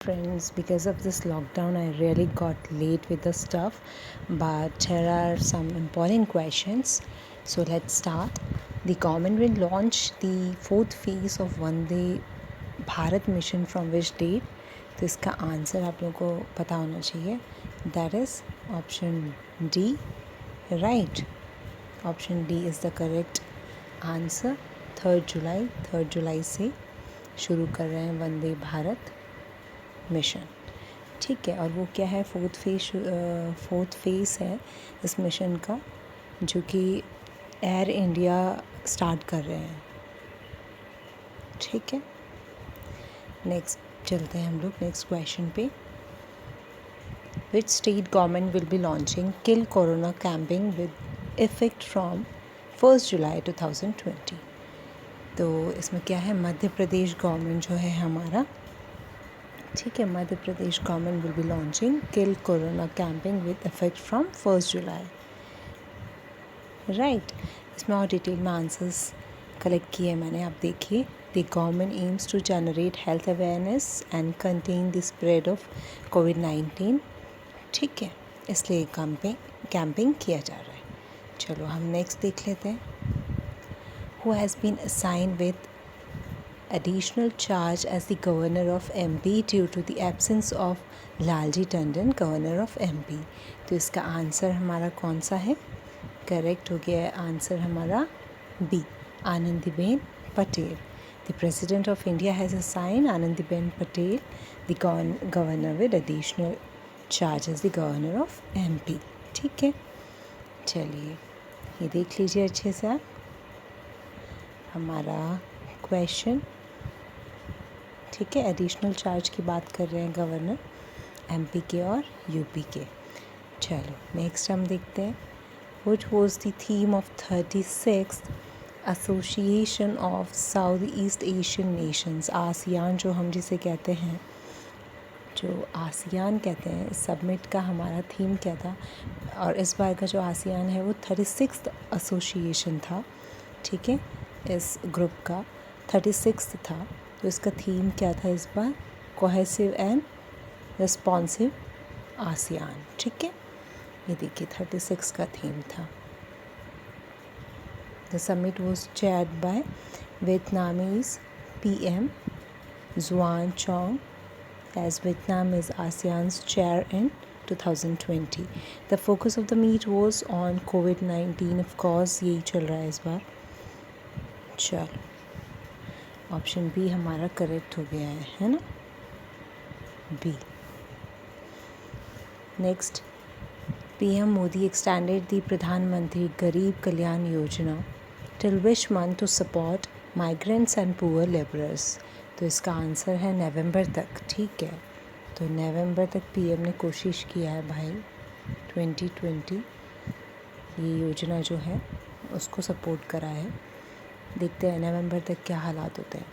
Friends, because of this lockdown I really got late with the stuff, but here are some important questions. So let's start. The government will launch the fourth phase of Vande Bharat mission from which date? तो इसका answer आप लोगों को पता होना चाहिए. That is option D. Right. Option D is the correct answer. 3rd जुलाई से शुरू कर रहे हैं वंदे भारत मिशन. ठीक है, और वो क्या है? फोर्थ फेस है इस मिशन का, जो कि एयर इंडिया स्टार्ट कर रहे हैं. ठीक है, नेक्स्ट चलते हैं हम लोग नेक्स्ट क्वेश्चन पे. Which state government will be launching kill corona campaign with effect from 1 जुलाई 2020? तो इसमें क्या है? मध्य प्रदेश गवर्नमेंट जो है हमारा. ठीक है, Madhya Pradesh government will be launching kill corona campaign with effect from 1 July. Right, इसमें और डिटेल में आंसर्स कलेक्ट किए मैंने, आप देखिए. The government aims to generate health awareness and contain the spread of कोविड-19. ठीक है, इसलिए कैंपिंग किया जा रहा है. चलो हम नेक्स्ट देख लेते हैं. Who has been assigned with additional charge as the governor of MP due to the absence of Lalji Tandon, governor of MP? तो इसका आंसर हमारा कौन सा है? करेक्ट हो गया है आंसर हमारा B, Anandiben Patel. The president of India has assign Anandiben Patel the governor with additional charge as the governor of MP. ठीक है, चलिए ये देख लीजिए अच्छे से आप हमारा क्वेश्चन. ठीक है, एडिशनल चार्ज की बात कर रहे हैं गवर्नर MP के और UP के. चलो नेक्स्ट हम देखते हैं. Which was the theme of 36th association of south east Asian Nations? ASEAN जो हम जिसे कहते हैं, जो आसियान कहते हैं, इस समिट का हमारा थीम क्या था? और इस बार का जो आसियान है वो 36th एसोसिएशन था. ठीक है, इस ग्रुप का 36th था. तो इसका थीम क्या था इस बार? Cohesive and responsive ASEAN. ठीक है, ये देखिए 36 का थीम था. The summit was chaired by Vietnamese PM Juan Chong, as Vietnam is ASEAN's chair in 2020. The focus of the meet was on COVID-19. Of course यही चल रहा है इस बार. चलो ऑप्शन बी हमारा करेक्ट हो गया है ना? B. Next, PM Modi extended the Pradhan Mantri Garib Kalyan Yojana till which month to support migrants and poor labourers? तो इसका आंसर है नवंबर तक. ठीक है, तो नवंबर तक PM ने कोशिश किया है भाई 2020 ये योजना जो है उसको सपोर्ट करा है. देखते हैं नवंबर तक क्या हालात होते हैं.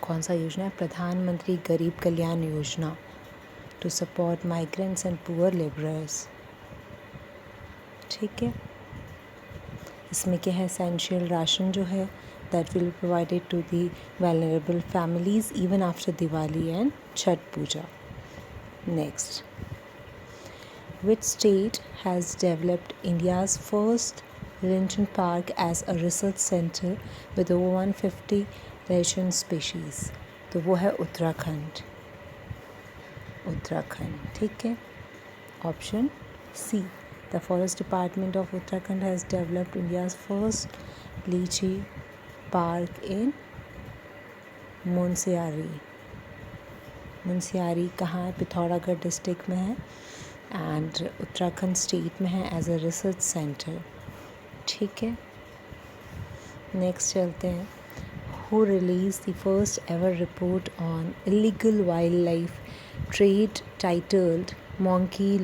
कौन सा योजना है? प्रधानमंत्री Garib Kalyan Yojana to support migrants and poor labourers. ठीक है, इसमें क्या है? एसेंशियल राशन जो है that will be provided to the vulnerable families even after Diwali and Chhat Puja. Next, which state has developed India's first Linton Park as a research center with over 150 ration species? तो वो है उत्तराखंड. ठीक है, option C. The Forest Department of Uttarakhand has developed India's first lychee park इन मुनस्यारी कहाँ है? Pithoragarh district में है and Uttarakhand state में है एज अ रिसर्च सेंटर. ठीक है, नेक्स्ट चलते हैं. Who release the first ever report on illegal wildlife trade titled money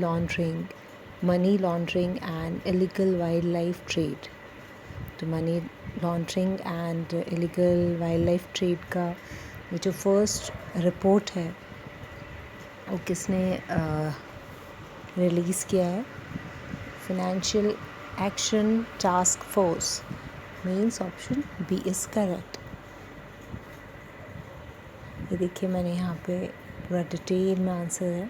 laundering and illegal wildlife trade? तो money laundering and illegal wildlife trade का ये जो first report है वो किसने रिलीज़ किया है? Financial action task force. Means option B is correct. ये देखिए मैंने यहाँ पे पूरा डिटेल में आंसर है।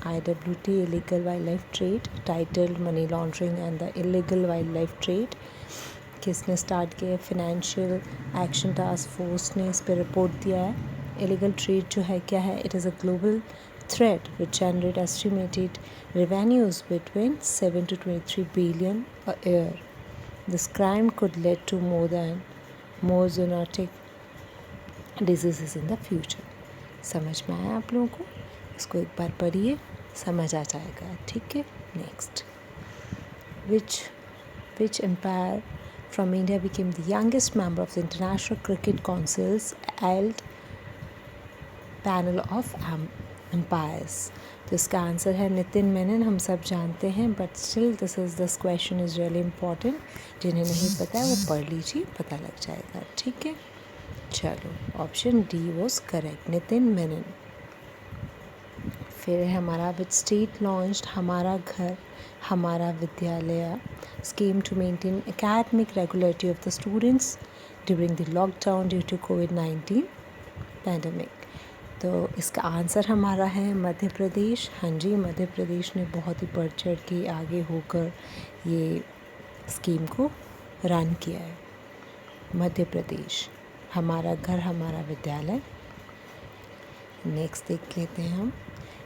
IWT illegal wildlife trade, titled money laundering and the illegal wildlife trade. किसने स्टार्ट किया? फाइनेंशियल एक्शन टास्क फोर्स ने इस पर रिपोर्ट दिया है। इलीगल ट्रेड जो है क्या है? It is a global threat which generate estimated revenues between 7 to 23 billion a year. This crime could lead to more zoonotic diseases in the future. समझ में आया आप लोगों को? इसको एक बार पढ़िए, समझ आ जाएगा। ठीक है। Next, which umpire from India became the youngest member of the International Cricket Council's ALT panel of umpires? तो इसका आंसर है नितिन मेनन। हम सब जानते हैं, but still this question is really important. जिन्हें नहीं पता है वो पढ़ लीजिए, पता लग जाएगा। ठीक है, चलो option D was correct, Nitin Menon. फिर है हमारा विच स्टेट लॉन्च्ड हमारा Ghar Hamara Vidyalaya scheme to maintain academic regularity of the students during the lockdown due to कोविड-19 पैंडमिक। तो इसका आंसर हमारा है मध्य प्रदेश। हाँ जी, मध्य प्रदेश ने बहुत ही बढ़ चढ़ के आगे होकर ये स्कीम को रन किया है। मध्य प्रदेश, हमारा घर हमारा विद्यालय। नेक्स्ट देख लेते हैं हम।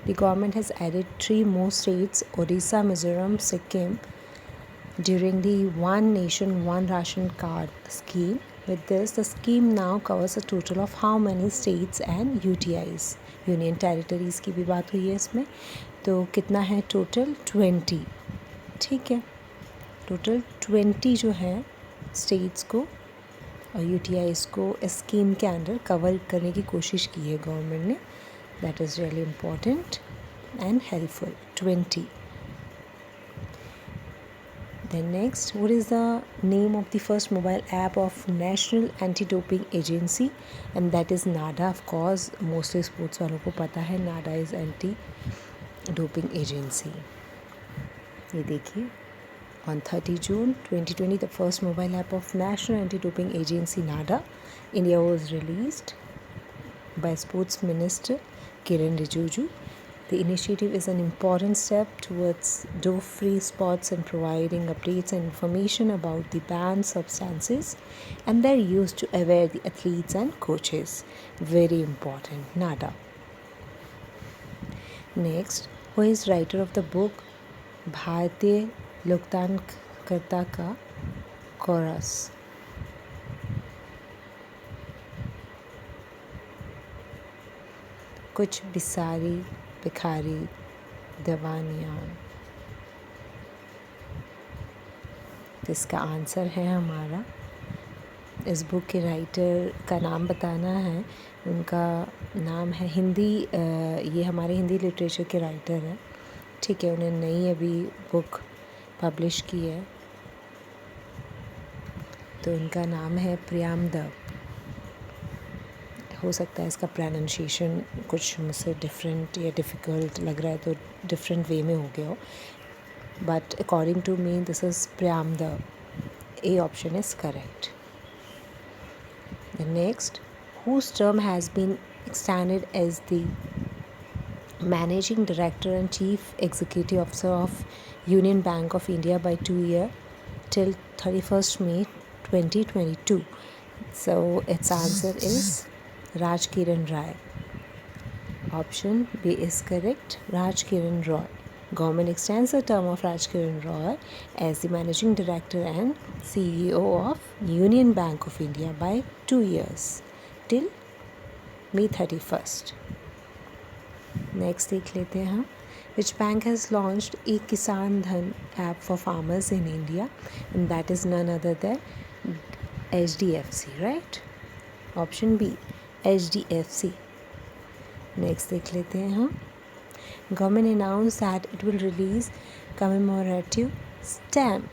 The government has added 3 more states, Odisha, Mizoram, Sikkim, during the One Nation, One Ration Card scheme. With this, the scheme now covers a total of how many states and UTIs? Union Territories की भी बात हुई है इसमें। तो कितना है total? 20। ठीक है, टोटल 20 जो है स्टेट्स को और UTIs को इस स्कीम के अंडर कवर करने की कोशिश की है गवर्नमेंट ने। That is really important and helpful. 20. Then next, what is the name of the first mobile app of National Anti-Doping Agency? And that is NADA. Of course, mostly sports वालों को पता है NADA is Anti-Doping Agency. ये देखिए, on 30 June 2020, the first mobile app of National Anti-Doping Agency NADA, India was released by Sports Minister Kiran Rijiju. The initiative is an important step towards dope-free sports and providing updates and information about the banned substances and their use to aware the athletes and coaches. Very important, NADA. Next, who is writer of the book भारतीय लोकतांत्रिकता का coarse? कुछ भिखारी दीवानियाँ। इसका answer है हमारा, इस book के writer का नाम बताना है। उनका नाम है हिंदी, ये हमारे हिंदी लिटरेचर के राइटर हैं। ठीक है, उन्हें नई अभी बुक पब्लिश की है, तो उनका नाम है प्रियामद। हो सकता है इसका प्रोनाउंसिएशन कुछ मुझसे डिफरेंट या डिफ़िकल्ट लग रहा है, तो डिफरेंट वे में हो गया हो, but according to me this is प्रियामद। A option is correct. The next, whose term has been extended as the Managing Director and Chief Executive Officer of Union Bank of India by 2 years till 31st May 2022. So its answer is Raj Kiran Rai. Option B is correct, Raj Kiran Roy. Government extends the term of Raj Kiran Roy as the Managing Director and CEO of Union Bank of India by 2 years till May 31st. Next देख लेते हैं हम। Which bank has launched e-Kisan Dhan app for farmers in India? And that is none other than HDFC, right? Option B, HDFC. Next देख लेते हैं हम। Government announced that it will release commemorative stamp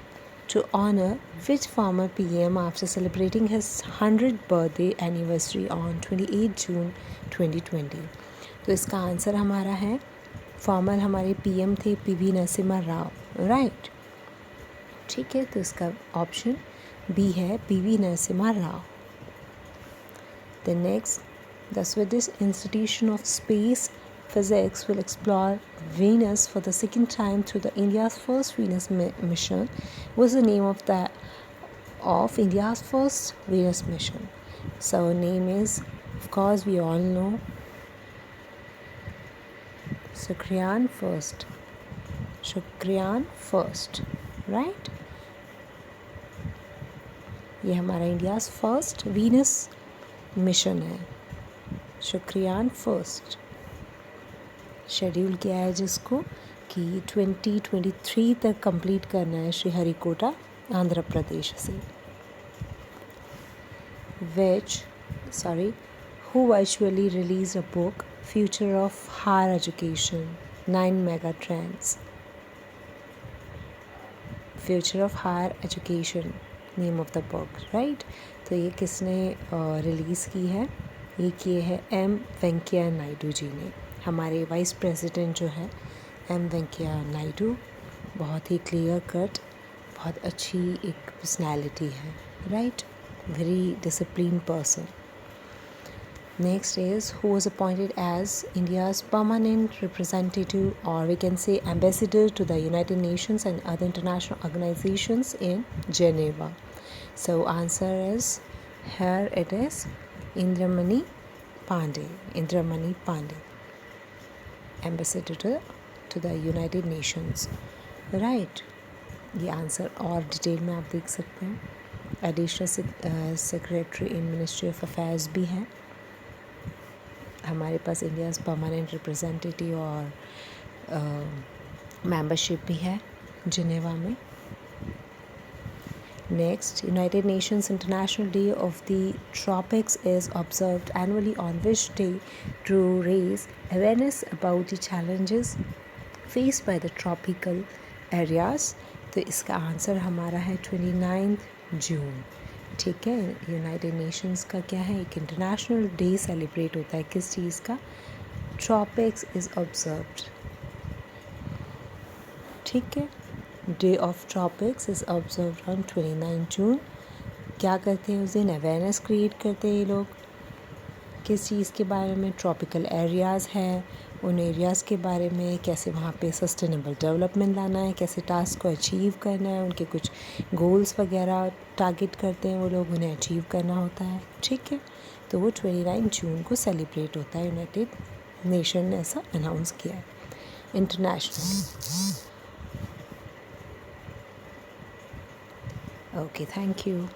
to honor which former PM after celebrating his 100th birthday anniversary on 28 June 2020. तो इसका answer हमारा है, farmer हमारे PM थे पीवी नरसिम्हा राव, राइट? ठीक है, तो इसका ऑप्शन बी है PV Narasimha Rao. The next, The Swedish Institution of Space Physics will explore Venus for the second time through the India's first Venus mission. What's the name of India's first Venus mission? So name is, of course, we all know, Shukrayaan first, right. ये हमारा India's first Venus mission है, शुक्रियान first. Schedule किया है जिसको कि 2023 तक complete करना है श्रीहरिकोटा आंध्र प्रदेश से. Who virtually released a book, Future of Higher Education, 9 mega trends. Future of Higher Education, name of the book, right? तो ये किसने रिलीज़ की है? ये किए है एम वेंकैया नायडू जी ने. हमारे वाइस प्रेसिडेंट जो है एम वेंकैया नायडू, बहुत ही क्लियर कट, बहुत अच्छी एक पर्सनैलिटी है, right? Very discipline person. Next is, who was appointed as India's permanent representative, or we can say ambassador, to the United Nations and other international organizations in Geneva. So answer is, here it is Indramani Pandey, ambassador to the United Nations, right? ये answer और detail में आप देख सकते हैं. Additional secretary in ministry of affairs भी हैं. हमारे पास इंडियाज़ परमानेंट रिप्रेजेंटेटिव और मेंबरशिप भी है जिनेवा में. Next, United Nations international day of the tropics is observed annually on which day to raise awareness about the challenges faced by the tropical areas. तो इसका आंसर हमारा है 29 जून. ठीक है. यूनाइटेड नेशंस का क्या है, एक इंटरनेशनल डे सेलिब्रेट होता है किस चीज़ का? Tropics is observed. ठीक है. Day of tropics is observed on 29 जून. क्या करते हैं उस दिन? अवेयरनेस क्रिएट करते हैं ये लोग. किस चीज़ के बारे में? ट्रॉपिकल एरियाज़ हैं, उन एरियाज़ के बारे में, कैसे वहाँ पे सस्टेनेबल डेवलपमेंट लाना है, कैसे टास्क को अचीव करना है, उनके कुछ गोल्स वगैरह टारगेट करते हैं वो लोग, उन्हें अचीव करना होता है. ठीक है. तो वो 29 जून को सेलिब्रेट होता है. यूनाइटेड नेशन ने ऐसा अनाउंस किया है इंटरनेशनली. Okay, thank you.